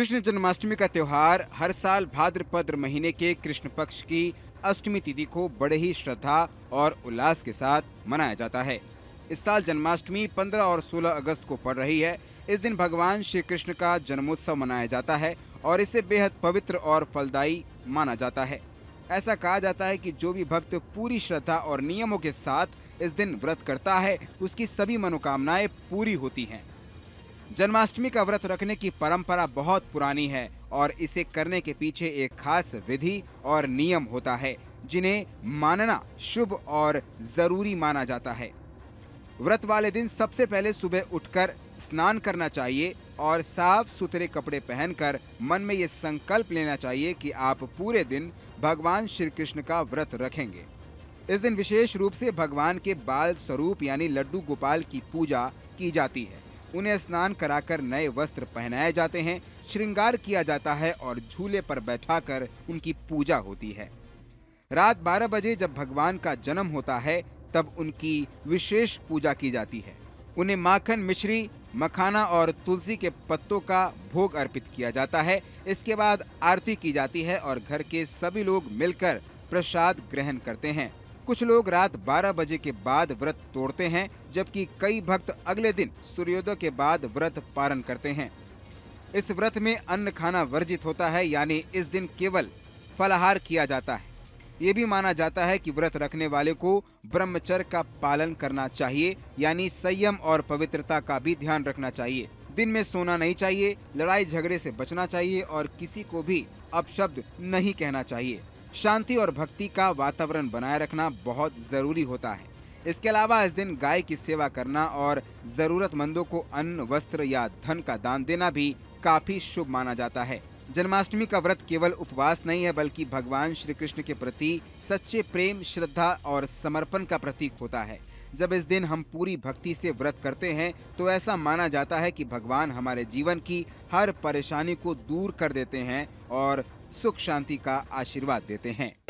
कृष्ण जन्माष्टमी का त्योहार हर साल भाद्रपद महीने के कृष्ण पक्ष की अष्टमी तिथि को बड़े ही श्रद्धा और उल्लास के साथ मनाया जाता है। इस साल जन्माष्टमी 15 और 16 अगस्त को पड़ रही है। इस दिन भगवान श्री कृष्ण का जन्मोत्सव मनाया जाता है और इसे बेहद पवित्र और फलदायी माना जाता है। ऐसा कहा जाता है कि जो भी भक्त पूरी श्रद्धा और नियमों के साथ इस दिन व्रत करता है, उसकी सभी मनोकामनाएं पूरी होती हैं। जन्माष्टमी का व्रत रखने की परंपरा बहुत पुरानी है और इसे करने के पीछे एक खास विधि और नियम होता है, जिन्हें मानना शुभ और जरूरी माना जाता है। व्रत वाले दिन सबसे पहले सुबह उठकर स्नान करना चाहिए और साफ सुथरे कपड़े पहनकर मन में ये संकल्प लेना चाहिए कि आप पूरे दिन भगवान श्री कृष्ण का व्रत रखेंगे। इस दिन विशेष रूप से भगवान के बाल स्वरूप यानी लड्डू गोपाल की पूजा की जाती है। उन्हें स्नान कराकर नए वस्त्र पहनाए जाते हैं, श्रृंगार किया जाता है और झूले पर बैठाकर उनकी पूजा होती है। रात 12 बजे जब भगवान का जन्म होता है, तब उनकी विशेष पूजा की जाती है। उन्हें माखन, मिश्री, मखाना और तुलसी के पत्तों का भोग अर्पित किया जाता है। इसके बाद आरती की जाती है और घर के सभी लोग मिलकर प्रसाद ग्रहण करते हैं। कुछ लोग रात 12 बजे के बाद व्रत तोड़ते हैं, जबकि कई भक्त अगले दिन सूर्योदय के बाद व्रत पारण करते हैं। इस व्रत में अन्न खाना वर्जित होता है, यानी इस दिन केवल फलाहार किया जाता है। ये भी माना जाता है कि व्रत रखने वाले को ब्रह्मचर्य का पालन करना चाहिए, यानी संयम और पवित्रता का भी ध्यान रखना चाहिए। दिन में सोना नहीं चाहिए, लड़ाई झगड़े से बचना चाहिए और किसी को भी अपशब्द नहीं कहना चाहिए। शांति और भक्ति का वातावरण बनाए रखना बहुत जरूरी होता है। इसके अलावा इस दिन गाय की सेवा करना और जरूरतमंदों को अन्न, वस्त्र या धन का दान देना भी काफी शुभ माना जाता है। जन्माष्टमी का व्रत केवल उपवास नहीं है, बल्कि भगवान श्री कृष्ण के प्रति सच्चे प्रेम, श्रद्धा और समर्पण का प्रतीक होता है। जब इस दिन हम पूरी भक्ति से व्रत करते हैं, तो ऐसा माना जाता है कि भगवान हमारे जीवन की हर परेशानी को दूर कर देते हैं और सुख शांति का आशीर्वाद देते हैं।